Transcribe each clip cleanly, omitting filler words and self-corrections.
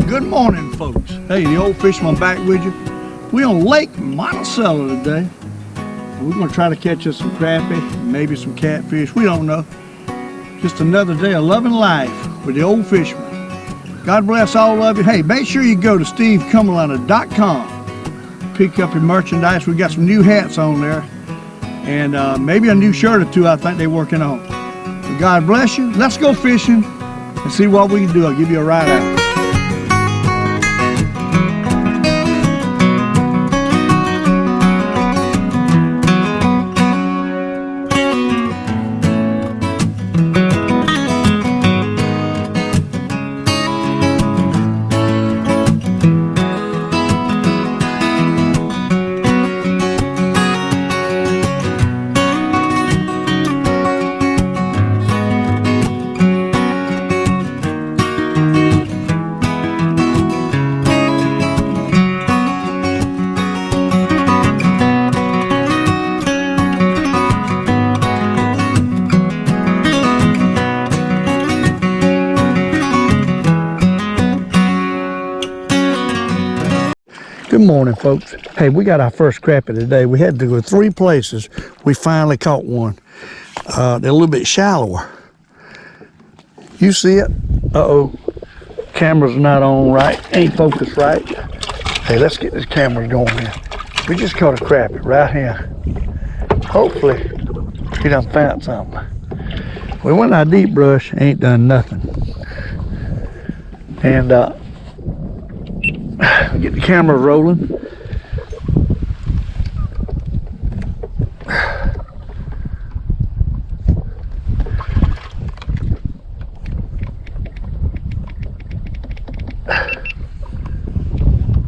Good morning, folks. Hey, the Old Fisherman back with you. We're on Lake Monticello today. We're going to try to catch us some crappie, maybe some catfish. We don't know. Just another day of loving life with the Old Fisherman. God bless all of you. Hey, make sure you go to stevecumberlander.com. Pick up your merchandise. We got some new hats on there. And maybe a new shirt or two I think they're working on. So God bless you. Let's go fishing and see what we can do. I'll give you a ride out. Good morning, folks. Hey, we got our first crappie today. We had to go 3 places. We finally caught one. They're a little bit shallower. You see it? Uh-oh. Camera's not on right. Ain't focused right. Hey, let's get this camera going here. We just caught a crappie right here. Hopefully, he done found something. We went in our deep brush, ain't done nothing. And get the camera rolling.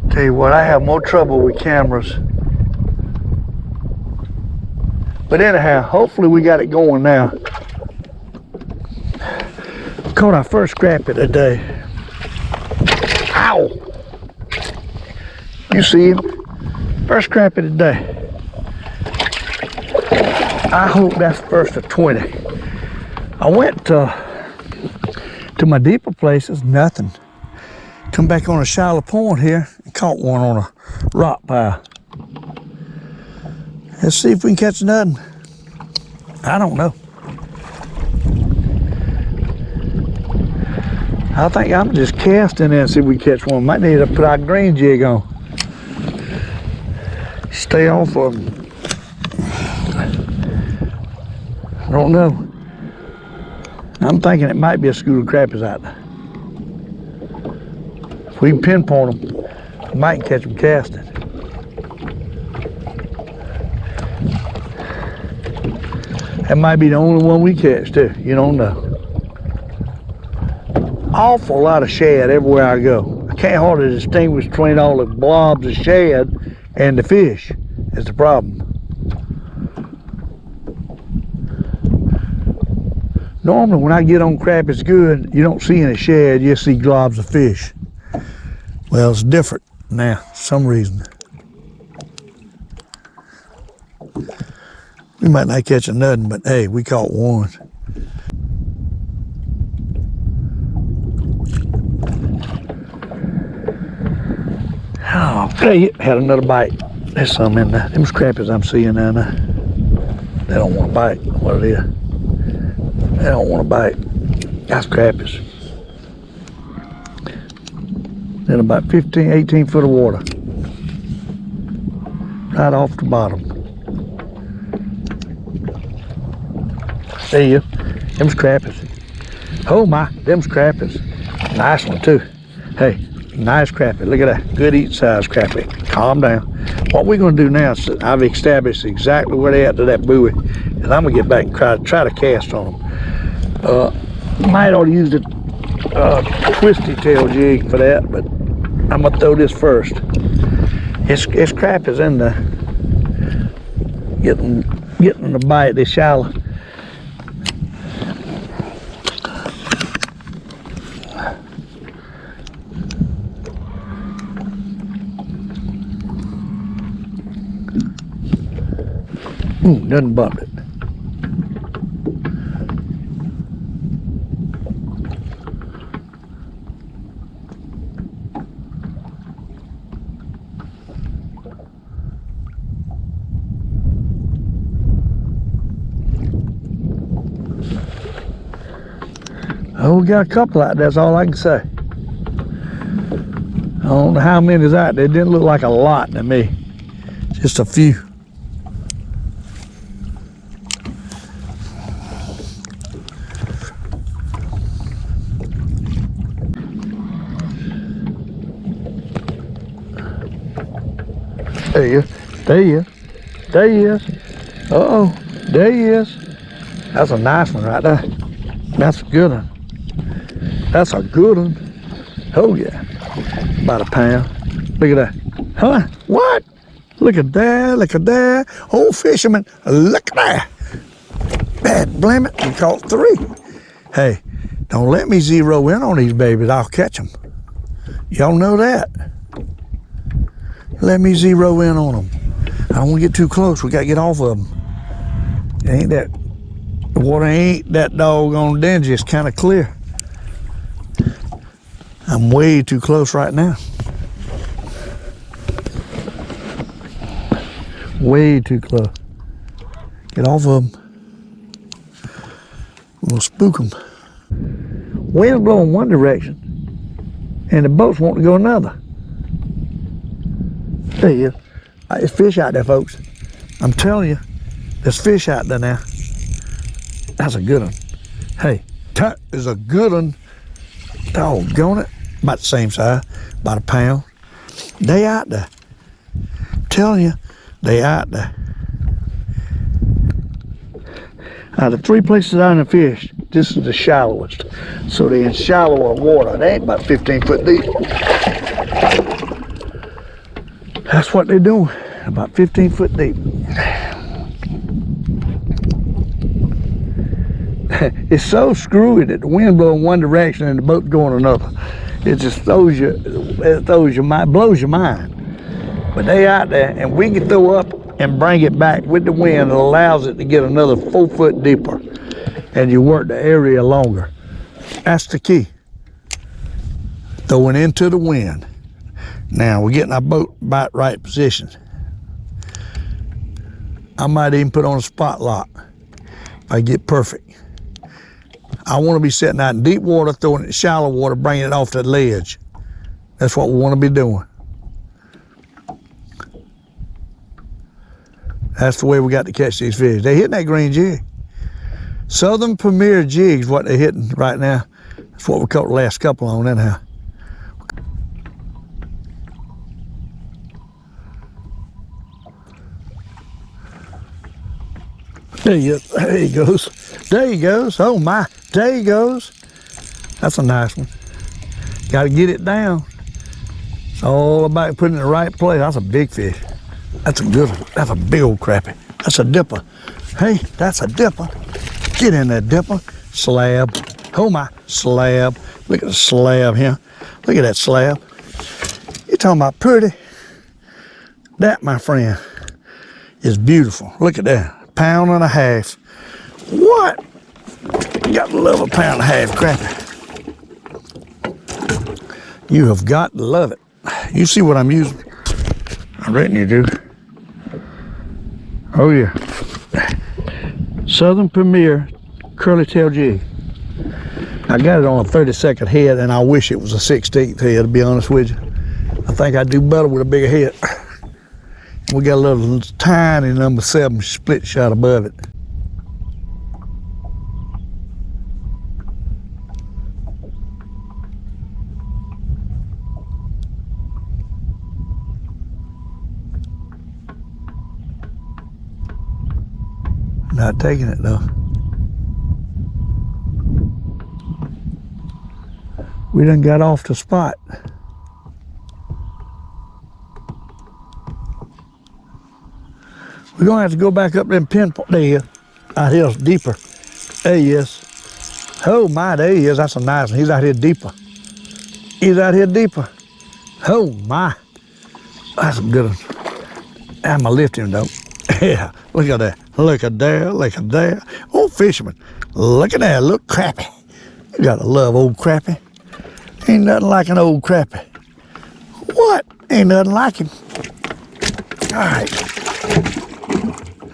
Tell you what, I have more trouble with cameras. But anyhow, hopefully we got it going now. Caught our first crappie today. Ow! You see him? First crappie today. I hope that's first of 20. I went to my deeper places, nothing. Come back on a shallow point here and caught one on a rock pile. Let's see if we can catch nothing. I don't know. I think I'm just casting in and see if we catch one. Might need to put our green jig on. Stay on for them. I don't know. I'm thinking it might be a school of crappies out there. If we can pinpoint them, we might catch them casting. That might be the only one we catch too. You don't know. Awful lot of shad everywhere I go. I can't hardly distinguish between all the blobs of shad and the fish is the problem. Normally when I get on crappies good, you don't see any shad, you just see globs of fish. Well, it's different now, for some reason. We might not catch nothing, but hey, we caught one. Oh, hey, had another bite. There's some in there. Them's crappies I'm seeing down there. They don't want to bite. What it is? They don't want to bite. That's crappies. In about 15, 18 foot of water. Right off the bottom. See you. Them's crappies. Oh my, them's crappies. Nice one too. Hey. Nice crappie. Look at that. Good eat size crappie. Calm down. What we're going to do now is I've established exactly where they at to that buoy, and I'm going to get back and try to cast on them. Might ought to use the twisty tail jig for that, but I'm going to throw this first. It's crappies in there. Getting the bite. They're shallow. Ooh, nothing bumped it. Oh, we got a couple out there, that's all I can say. I don't know how many's out there. It didn't look like a lot to me. Just a few. There he is. There he is. There he is. Uh-oh. There he is. That's a nice one right there. That's a good one. That's a good one. Oh, yeah. About a pound. Look at that. Huh? What? Look at that. Look at that. Old Fisherman. Look at that. Bad blame it. We caught 3. Hey, don't let me zero in on these babies. I'll catch them. Y'all know that. Let me zero in on them. I don't want to get too close. We got to get off of them. The water ain't that doggone dingy. It's kind of clear. I'm way too close right now. Way too close. Get off of them. We'll spook them. Wind's blowing one direction, and the boats want to go another. There he is. There's fish out there, folks. I'm telling you, there's fish out there now. That's a good one. Hey, that is a good one. Doggone it. About the same size, about a pound. They out there. I'm telling you, they out there. Out of the 3 places I done fished, this is the shallowest. So they're in shallower water. They ain't about 15 foot deep. That's what they're doing, about 15 foot deep. It's so screwy that the wind blows one direction and the boat's going another. It just blows your mind. But they out there, and we can throw up and bring it back with the wind. It allows it to get another 4 foot deeper, and you work the area longer. That's the key. Throwing into the wind. Now we're getting our boat about right position. I might even put on a spot lock if I get perfect. I want to be sitting out in deep water, throwing it in shallow water, bringing it off that ledge. That's what we want to be doing. That's the way we got to catch these fish. They hitting that green jig. Southern Premier jigs, what they're hitting right now. That's what we caught the last couple on anyhow. There he goes. There he goes. Oh my, there he goes. That's a nice one. Got to get it down. It's all about putting it in the right place. That's a big fish. That's a good one. That's a big old crappie. That's a dipper. Hey, that's a dipper. Get in there, dipper. Slab. Oh my, slab. Look at the slab here. Look at that slab. You talking about pretty? That, my friend, is beautiful. Look at that. Pound and a half. What? You got to love a pound and a half crappie. You have got to love it. You see what I'm using? I reckon you do. Oh yeah. Southern Premier curly tail jig. I got it on a 32nd head, and I wish it was a 16th head, to be honest with you. I think I'd do better with a bigger head. We got a little tiny number 7 split shot above it. Not taking it though. We done got off the spot. We're gonna have to go back up there and pinpoint. There he is. Out here deeper. There he is. Oh my, there he is. That's a nice one. He's out here deeper. He's out here deeper. Oh my. That's a good one. I'm gonna lift him though. Yeah, look at that. Look at there, look at there. Old Fisherman. Look at that, look crappie. You gotta love old crappie. Ain't nothing like an old crappie. What? Ain't nothing like him. All right.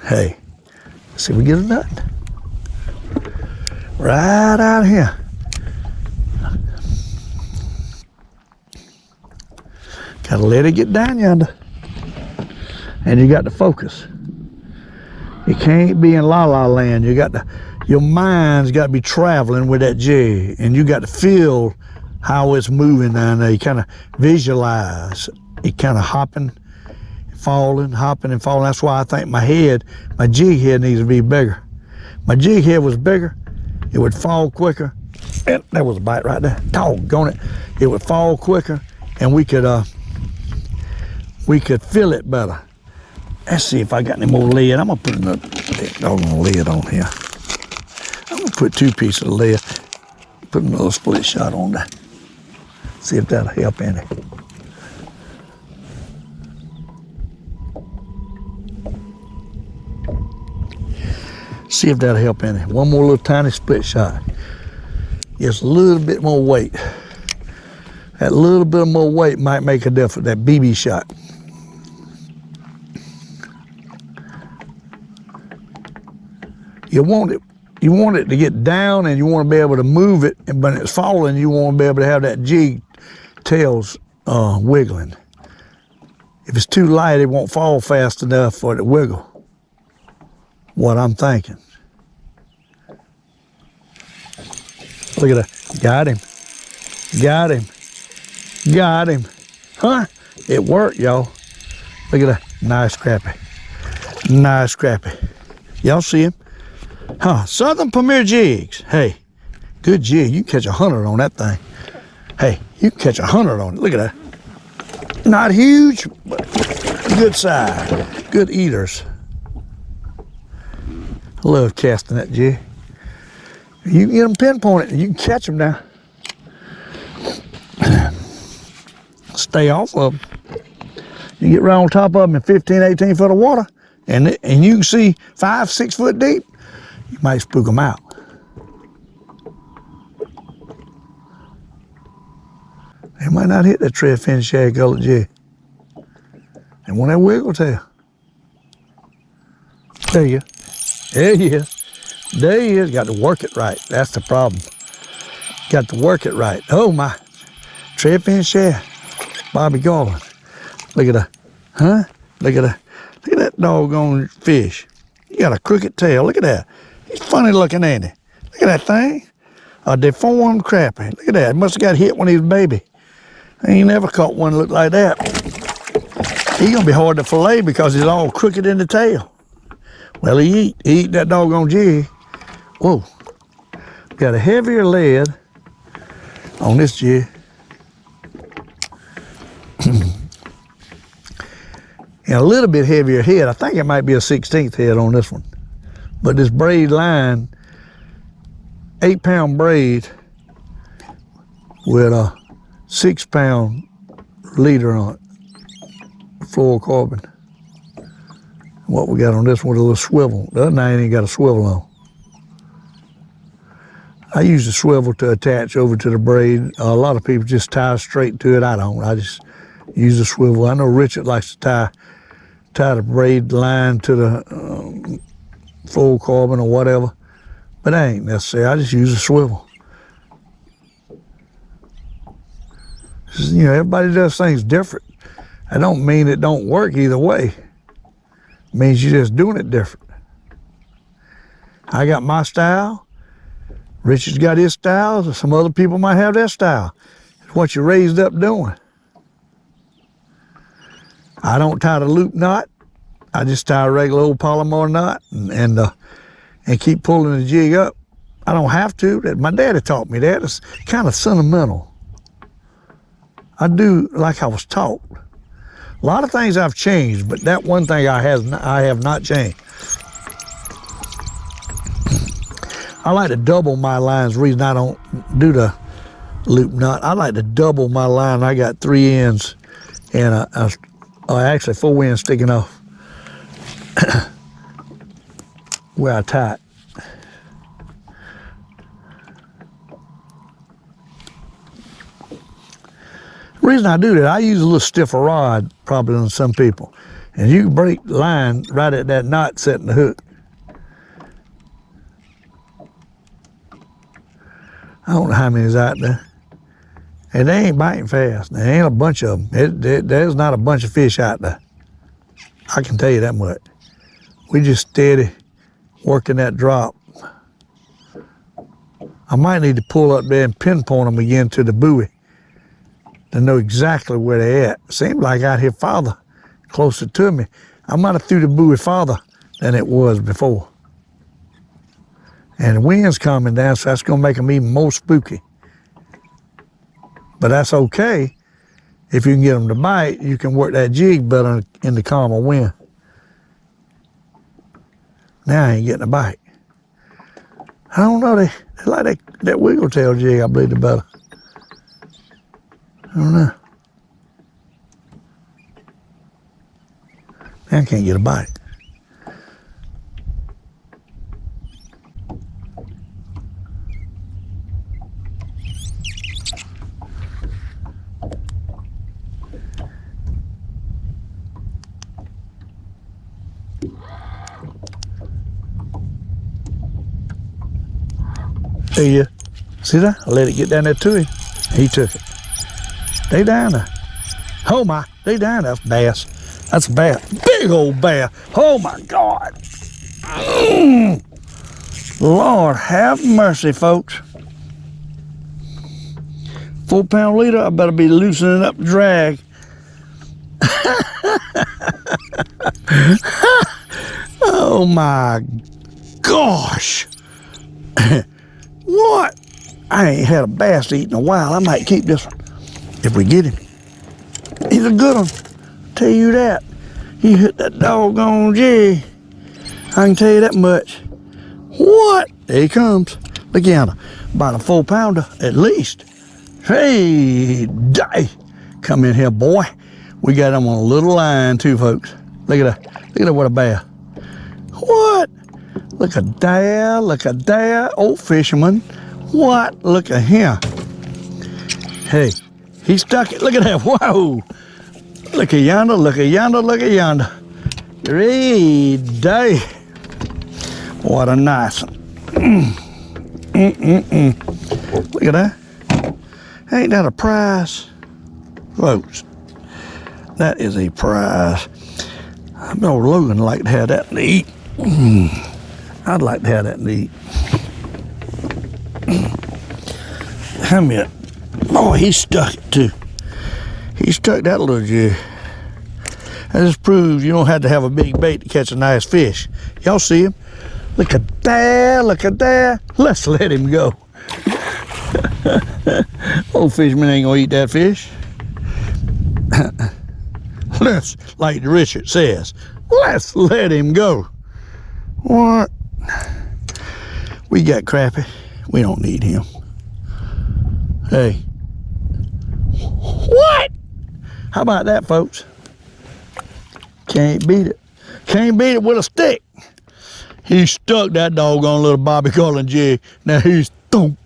Hey, see if we get a nut. Right out here. Gotta let it get down yonder. And you got to focus. You can't be in la-la land. You got to, your mind's got to be traveling with that jig, and you got to feel how it's moving down there. You kind of visualize it kind of hopping, falling, hopping and falling. That's why I think my jig head needs to be bigger. My jig head was bigger, it would fall quicker. And that was a bite right there. Doggone it. It would fall quicker, and we could feel it better. Let's see if I got any more lead. I'm gonna put another doggone lid on here. I'm gonna put 2 pieces of lead. Put another split shot on that. See if that'll help any. See if that'll help any. One more little tiny split shot. Just a little bit more weight. That little bit more weight might make a difference. That BB shot. You want it to get down, and you want to be able to move it, and when it's falling, you want to be able to have that jig tails wiggling. If it's too light, it won't fall fast enough for it to wiggle. What I'm thinking. Look at that. Got him. Got him. Got him. Huh? It worked, y'all. Look at that. Nice crappie. Nice crappie. Y'all see him? Huh? Southern Premier Jigs. Hey, good jig. You can catch 100 on that thing. Hey, you can catch 100 on it. Look at that. Not huge, but good size. Good eaters. I love casting that jig. You can get them pinpointed. You can catch them now. Stay off of them. You get right on top of them in 15, 18 foot of water, and you can see 5, 6 foot deep. You might spook them out. They might not hit that tread fin shag colored jig. And when that wiggle tail. There you go. There he is. There he is. Got to work it right. That's the problem. Got to work it right. Oh my. Tread fin shad. Bobby Garland. Look at that. Huh? Look at that. Look at that doggone fish. You got a crooked tail. Look at that. He's funny looking, ain't he? Look at that thing. A deformed crappie. Look at that. Must have got hit when he was a baby. I ain't never caught one look like that. He's gonna be hard to fillet because he's all crooked in the tail. Well, he eat that doggone jig. Whoa. Got a heavier lead on this jig. And a little bit heavier head. I think it might be a 16th head on this one. But this braid line, 8-pound braid with a 6-pound leader on it, fluorocarbon. What we got on this one, a little swivel. The other nine ain't got a swivel on. I use the swivel to attach over to the braid. A lot of people just tie straight to it. I don't. I just use the swivel. I know Richard likes to tie the braid line to the fluorocarbon or whatever, but that ain't necessary. I just use a swivel. You know, everybody does things different. I don't mean it don't work either way. It means you're just doing it different. I got my style. Richard's got his style. Some other people might have their style. It's what you're raised up doing. I don't tie the loop knot. I just tie a regular old Palomar knot and keep pulling the jig up. I don't have to. My daddy taught me that. It's kind of sentimental. I do like I was taught. A lot of things I've changed, but that one thing I have not changed. I like to double my lines. The reason I don't do the loop knot, I like to double my line. I got 3 ends and actually 4 ends sticking off where I tie it. The reason I do that, I use a little stiffer rod probably than some people. And you can break the line right at that knot setting the hook. I don't know how many is out there. And they ain't biting fast. There ain't a bunch of them. There's not a bunch of fish out there. I can tell you that much. We just steady working that drop. I might need to pull up there and pinpoint them again to the buoy to know exactly where they're at. Seems like out here farther, closer to me. I might have threw the buoy farther than it was before. And the wind's coming down, so that's gonna make them even more spooky. But that's okay. If you can get them to bite, you can work that jig better in the calmer wind. Now I ain't getting a bite. I don't know, they like that wiggle tail jig, I believe, the better. I don't know. Now I can't get a bite. There you see that? I let it get down there to him. He took it. They down there. Oh my, they down there. That's bass. That's a bass. Big old bass. Oh my God. Lord have mercy, folks. 4 pound leader, I better be loosening up the drag. Oh my gosh. What? I ain't had a bass to eat in a while. I might keep this one if we get him. He's a good one. Tell you that. He hit that doggone jig. I can tell you that much. What? There he comes. Look at him. About a 4 pounder at least. Hey, die. Come in here, boy. We got him on a little line too, folks. Look at that. Look at that, what a bear. What? Look at there, look at there. Old Fisherman. What? Look at him. Hey, he stuck it. Look at that. Whoa. Look at yonder, look at yonder, look at yonder. Hey, day. What a nice one. Look at that. Ain't that a prize? Folks, that is a prize. I know Logan would like to have that to eat. I'd like to have that to eat. How many? Oh, he stuck it too. He stuck that little jig. That just proves you don't have to have a big bait to catch a nice fish. Y'all see him? Look at that, look at that. Let's let him go. Old Fisherman ain't gonna eat that fish. Let's, like Richard says, let's let him go. What? We got Crappie. We don't need him. Hey. What? How about that, folks? Can't beat it. Can't beat it with a stick. He stuck that doggone little Bobby calling jig. Now he's thump.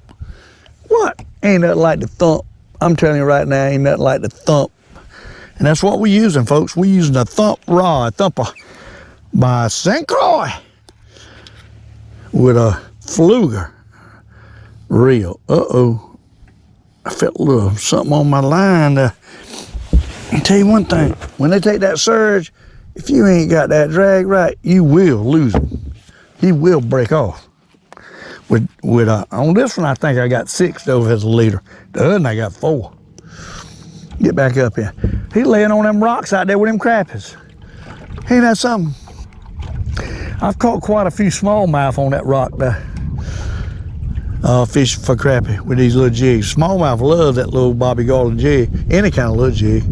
What? Ain't nothing like the thump. I'm telling you right now, ain't nothing like the thump. And that's what we're using, folks. We're using a thump rod, thumper by St. Croix with a fluger reel. Uh-oh. I felt a little something on my line. I'll tell you one thing. When they take that surge, if you ain't got that drag right, you will lose him. He will break off. On this one, I think I got 6 though as a leader. The other one, I got 4. Get back up here. He's laying on them rocks out there with them crappies. Ain't that something? I've caught quite a few smallmouth on that rock there. Fishing for crappie with these little jigs. Smallmouth love that little Bobby Garland jig. Any kind of little jig.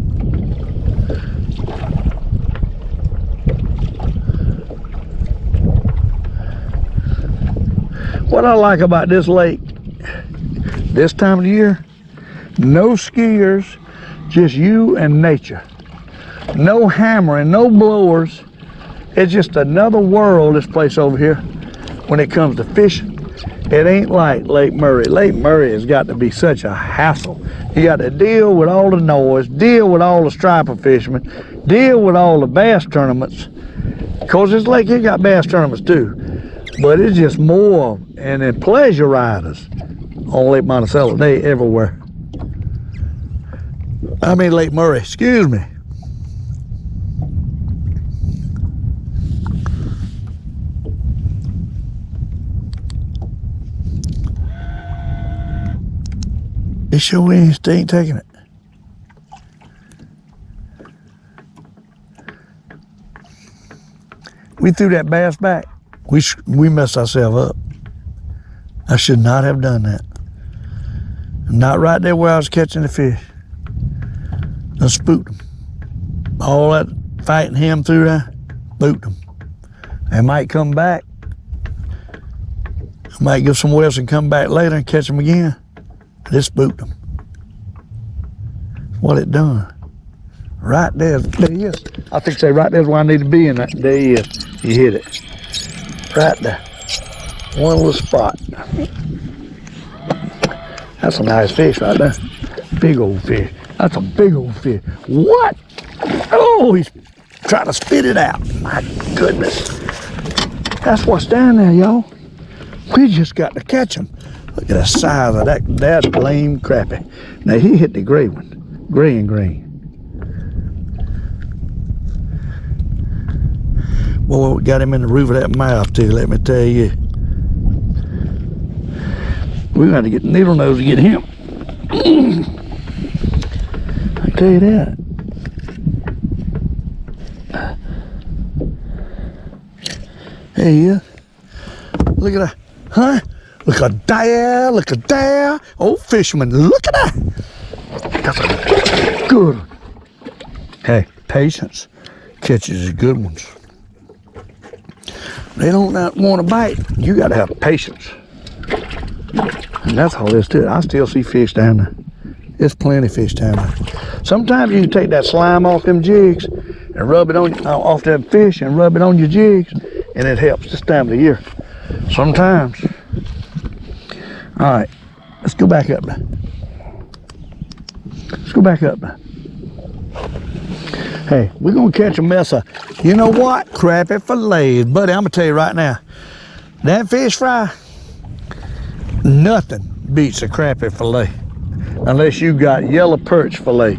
What I like about this lake, this time of the year, no skiers, just you and nature. No hammering, no blowers. It's just another world, this place over here, when it comes to fishing. It ain't like Lake Murray. Lake Murray has got to be such a hassle. You got to deal with all the noise, deal with all the striper fishermen, deal with all the bass tournaments. Because this lake here got bass tournaments too. But it's just more, and then pleasure riders on Lake Monticello, they everywhere. I mean Lake Murray, excuse me. It sure ain't taking it. We threw that bass back. We messed ourselves up. I should not have done that. Not right there where I was catching the fish. I spooked them. All that fighting him through there, spooked them. They might come back. I might give somewhere else and come back later and catch them again. It spooked them. What it done. Right there he is. I think say right there's where I need to be, and there he is. He hit it. Right there. One little spot. That's a nice fish right there. Big old fish. That's a big old fish. What? Oh, he's trying to spit it out. My goodness. That's what's down there, y'all. We just got to catch him. Look at the size of that lame crappie. Now he hit the gray one. Gray and green. Boy, we got him in the roof of that mouth too, let me tell you. We're going to get needle nose to get him. I tell you that. There he is. Look at that. Huh? Look at there. Look at there. Old Fisherman. Look at that. That's a good one. Hey, patience catches the good ones. They don't want to bite. You got to have patience. And that's all there is to it. I still see fish down there. There's plenty of fish down there. Sometimes you can take that slime off them jigs and rub it on off that fish and rub it on your jigs, and it helps this time of the year. Sometimes. All right, let's go back up there. Let's go back up there. Hey, we're gonna catch a mess of, you know what? Crappie fillets. Buddy, I'm gonna tell you right now, that fish fry, nothing beats a crappie fillet. Unless you got yellow perch fillet.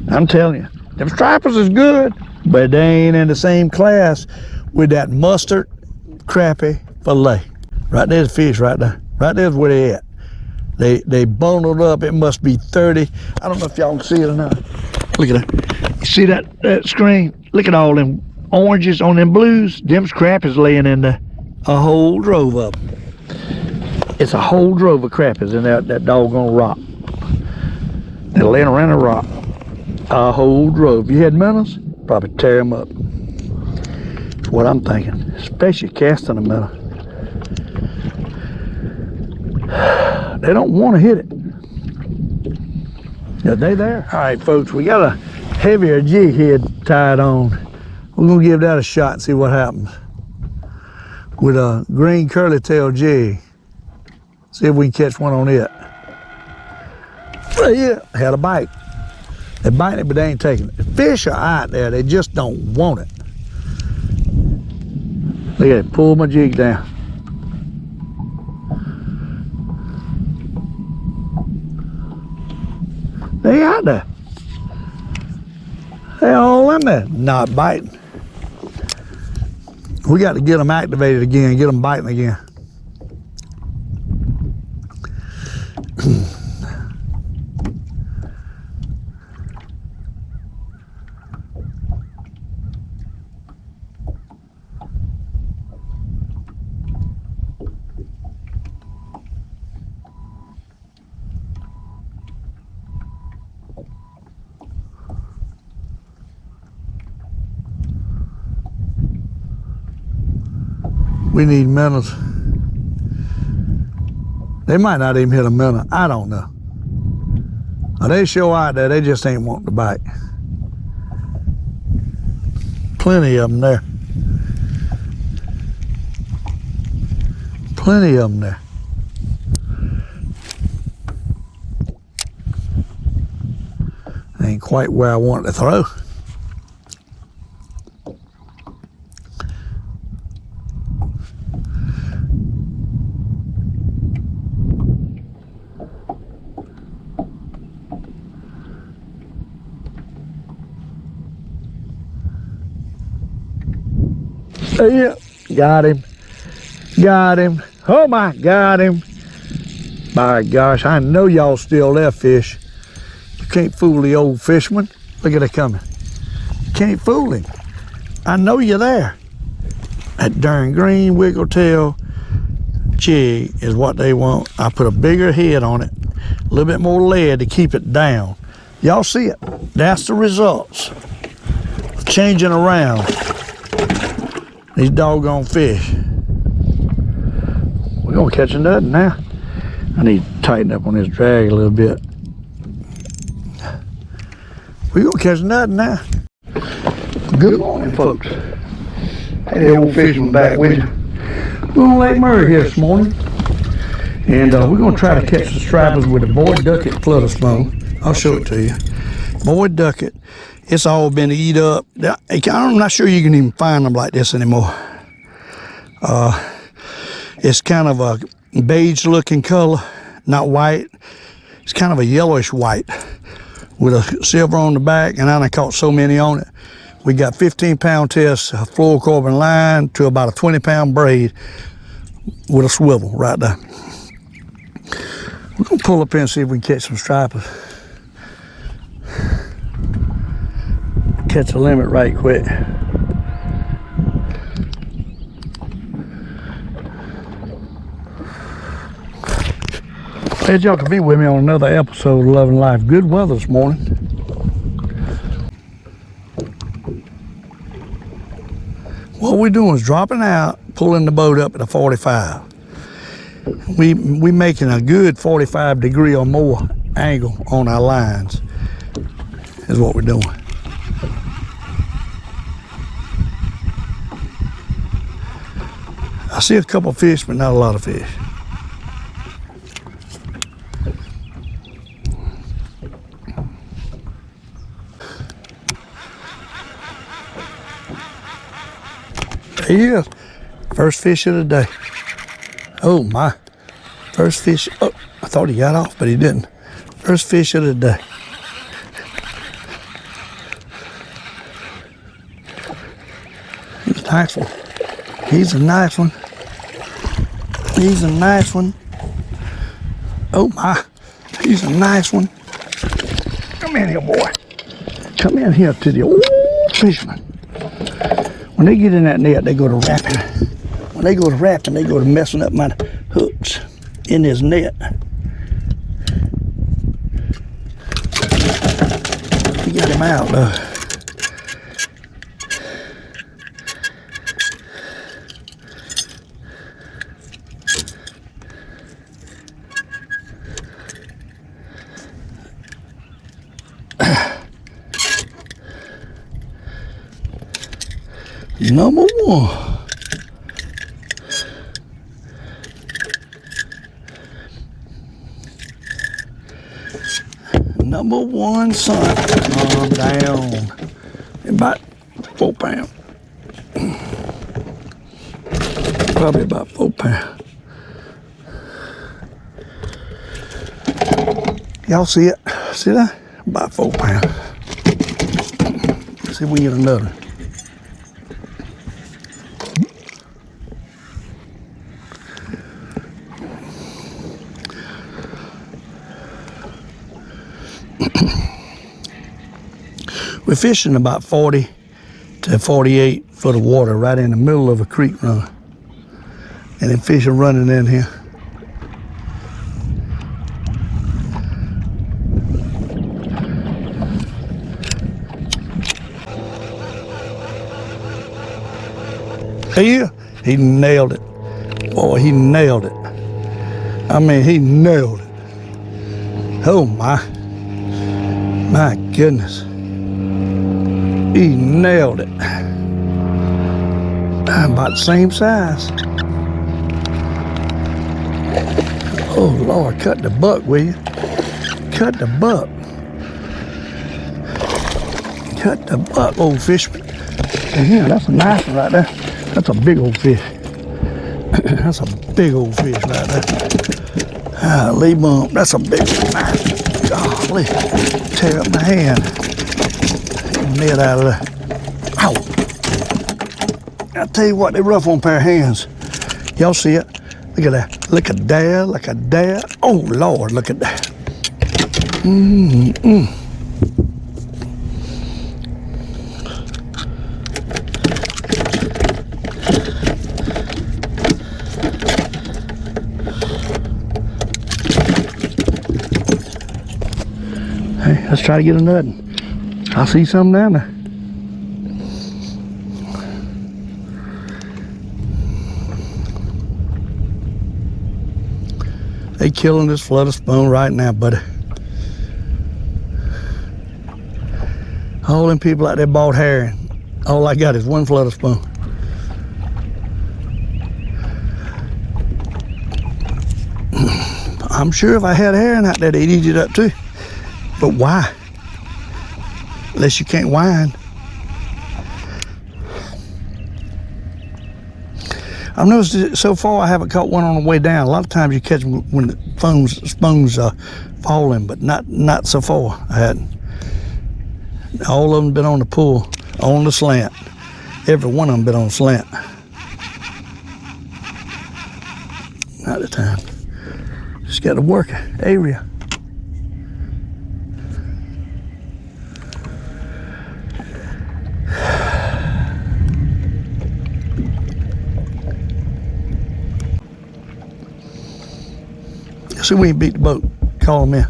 I'm telling you, them stripers is good, but they ain't in the same class with that mustard crappie fillet. Right there's the fish right there. Right there's where they at. They bundled up. It must be 30. I don't know if y'all can see it or not. Look at that. You see that screen? Look at all them oranges on them blues. Them's crappies laying in there. A whole drove of them. It's a whole drove of crappies in that doggone rock. They're laying around a rock. A whole drove. If you had minnows, probably tear them up. That's what I'm thinking. Especially casting a minnow. They don't want to hit it. Yeah, they there. All right, folks, we got a heavier jig head tied on. We're gonna give that a shot and see what happens with a green curly tail jig. See if we can catch one on it. Well, yeah, had a bite. They're biting it, but they ain't taking it. The fish are out there, they just don't want it. Look at it, pull my jig down. They out there. They all in there, not biting. We got to get them activated again, get them biting again. We need minnows. They might not even hit a minnow. I don't know. They show out there, they just ain't wanting to bite. Plenty of them there. Plenty of them there. Ain't quite where I want to throw. Yeah, got him. Got him. Oh my, got him. My gosh, I know y'all still there, fish. You can't fool the old fisherman. Look at it coming. You can't fool him. I know you're there. That darn green wiggle tail jig is what they want. I put a bigger head on it, a little bit more lead to keep it down. Y'all see it? That's the results of changing around these doggone fish. We're gonna catch another now. I need to tighten up on this drag a little bit. We're gonna catch another now. Good morning, folks. Hey, the old fisherman back with you. We're on Lake Murray here this morning, and we're gonna try to catch the stripers with the Boyd Duckett flutter spoon. I'll show it to you. Boyd Duckett. It's all been eat up. I'm not sure you can even find them like this anymore. It's kind of a beige looking color, not white. It's kind of a yellowish white with a silver on the back, and I caught so many on it. We got 15-pound test fluorocarbon line to about a 20-pound braid with a swivel right there. We're gonna pull up here and see if we can catch some stripers. Catch a limit right quick. Glad y'all could be with me on another episode of Loving Life. Good weather this morning. What we're doing is dropping out, pulling the boat up at a 45. We making a good 45-degree or more angle on our lines is what we're doing. I see a couple of fish, but not a lot of fish. There he is. First fish of the day. Oh my. First fish. Oh, I thought he got off, but he didn't. First fish of the day. He's a nice one. He's a nice one. He's a nice one. Oh my. He's a nice one. Come in here, boy. Come in here to the old fisherman. When they get in that net, they go to wrapping. When they go to wrapping, they go to messing up my hooks in this net. We got him out though. Number one. Number one, son. Calm down. About 4 pounds. Probably about 4 pounds. Y'all see it? See that? About 4 pounds. Let's see if we can get another. We're fishing about 40 to 48 foot of water right in the middle of a creek run. And then fish are running in here. Yeah, he nailed it. Boy, he nailed it. I mean, he nailed it. Oh my goodness. He nailed it. About the same size. Oh Lord, cut the buck, will you? Cut the buck. Cut the buck, old fisherman. Yeah, that's a nice one right there. That's a big old fish. That's a big old fish right there. Golly bump, that's a big one. Golly, tear up my hand. Net out of there. Ow. I tell you what, they rough on a pair of hands. Y'all see it? Look at that. Look at that. Look at that. Oh, Lord, look at that. Hey, let's try to get a nut. I see something down there. They killing this flutter spoon right now, buddy. All them people out there bought herring. All I got is one flutter spoon. I'm sure if I had herring out there, they'd eat it up too. But why? Unless you can't wind. I've noticed that so far I haven't caught one on the way down. A lot of times you catch them when the spoons are falling, but not so far. I hadn't. All of them been on the pull, on the slant. Every one of them been on slant. Not the time. Just got to work area. See, we ain't beat the boat. Call them in.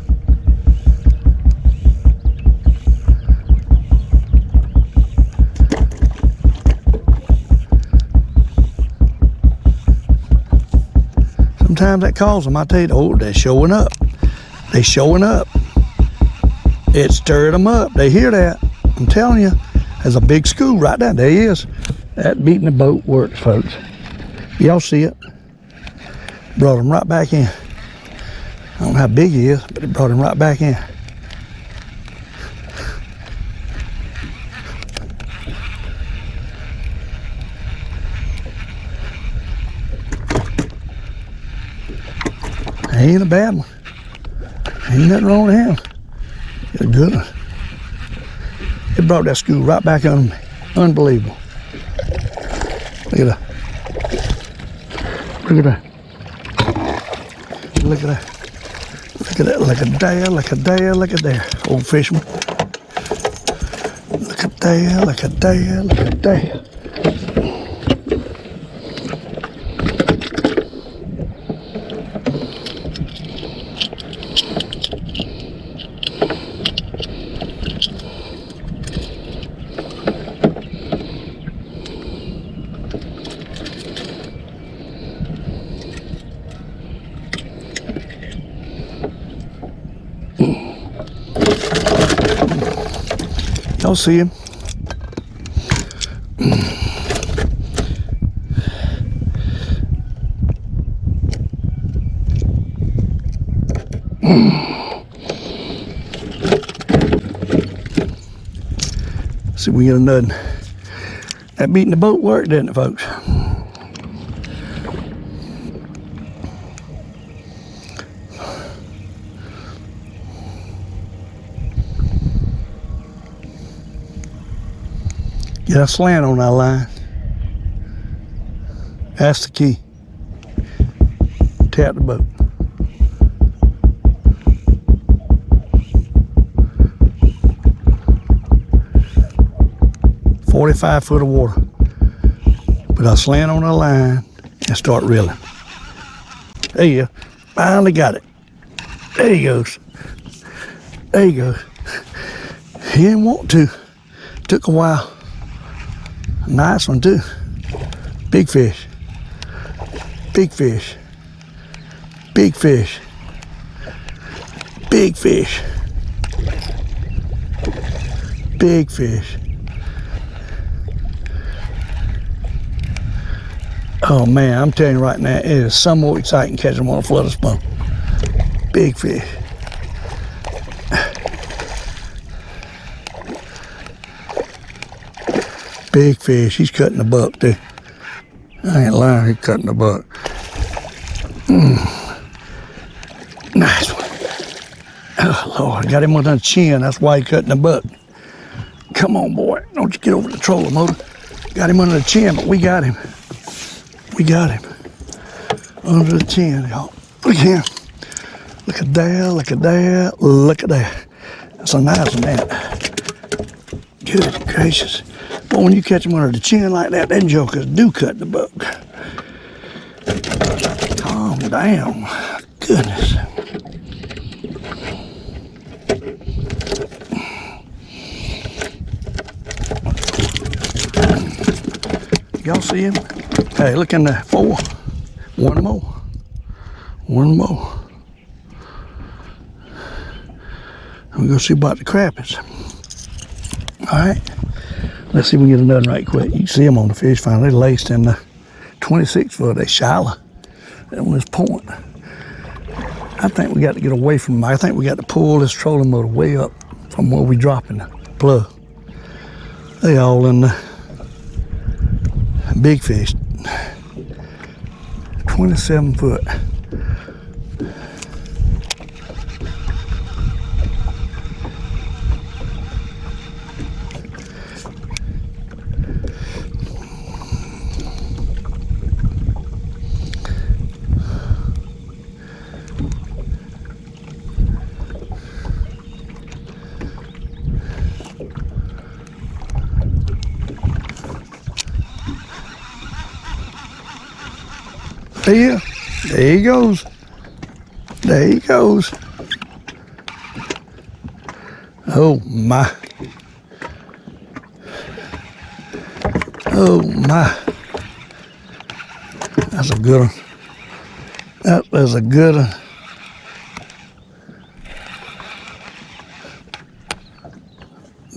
Sometimes that calls them. I tell you, oh, they're showing up. They showing up. It stirred them up. They hear that. I'm telling you, there's a big school right there. There he is. That beating the boat works, folks. Y'all see it? Brought him right back in. I don't know how big he is, but it brought him right back in. He ain't a bad one. Ain't nothing wrong with him. He's a good one. It brought that school right back on me. Unbelievable. Look at that. Look at that. Look at that. Look at that. Look at there. Look at there. Look at there. Old Fisherman. Look at there. Look at there. Look at there. Y'all see him? See if we get a nut. That beating the boat worked, didn't it, folks? Get a slant on that line. That's the key. Tap the boat. "45 foot of water. Put a slant on the line and start reeling. There you go. Finally got it. There he goes. There he goes. He didn't want to. Took a while. Nice one too. Big fish. Big fish. Big fish. Big fish. Big fish. Oh man, I'm telling you right now, it is some more exciting catching them on a flutter spoon. Big fish. Big fish. He's cutting the buck too. I ain't lying, he's cutting the buck. Nice one. Oh Lord, got him on the chin. That's why he's cutting the buck. Come on, boy. Don't you get over the trolling motor. Got him under the chin, but we got him. We got him under the chin, y'all. Look at him. Look at that, look at that, look at that. That's a nice one, that. Good gracious. But when you catch them under the chin like that, them jokers do cut the buck. Calm down. Goodness. Y'all see him? Hey, look in there. 4. One more. One more. We're going to see about the crappies. Alright. Let's see if we can get another right quick. You can see them on the fish finder. They're laced in the 26 foot. They're shallow. That one is point. I think we got to get away from them. I think we got to pull this trolling motor way up from where we dropping the plug. They all in the big fish. 27 foot. There he goes. There he goes. Oh my. Oh my. That's a good one. That is a good one.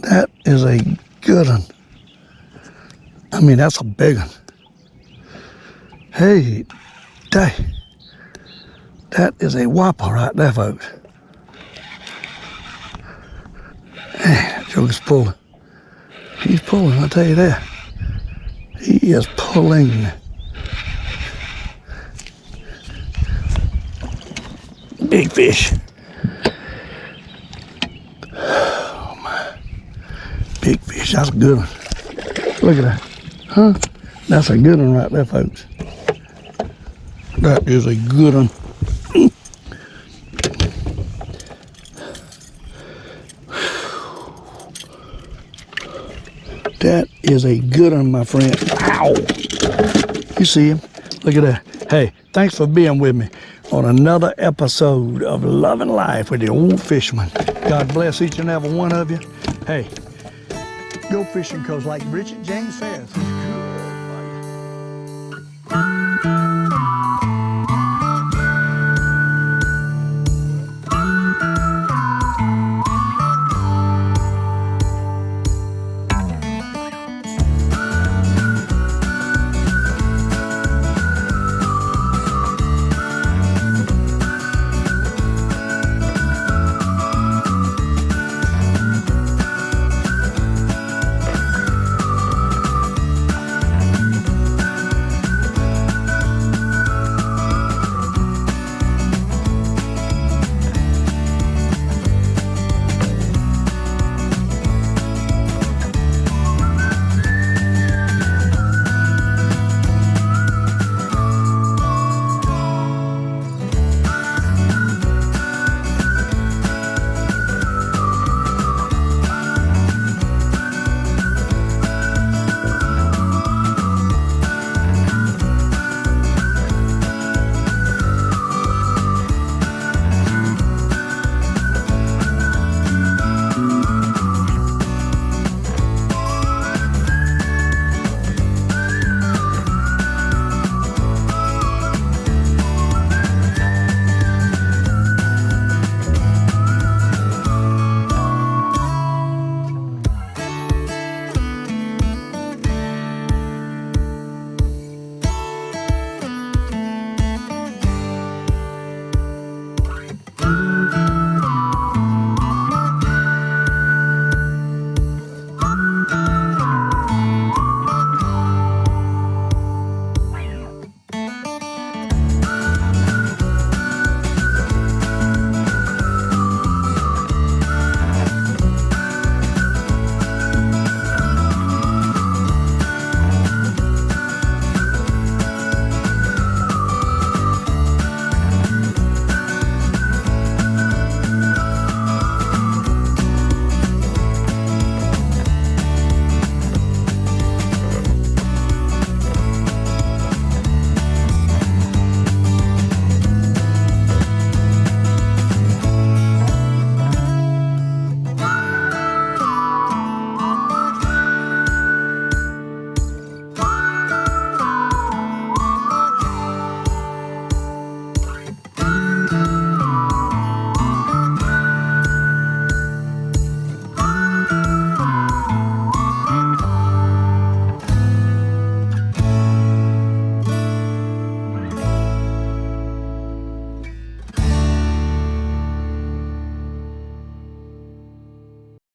That is a good one. I mean, that's a big one. Hey, that is a whopper right there, folks. Man, that joker's pulling. He's pulling, I'll tell you that. He is pulling. Big fish. Oh my. Big fish, that's a good one. Look at that. Huh? That's a good one right there, folks. That is a good one. That is a good one, my friend. Ow! You see him? Look at that. Hey, thanks for being with me on another episode of Loving Life with the Old Fisherman. God bless each and every one of you. Hey, go fishing, because like Richard James says,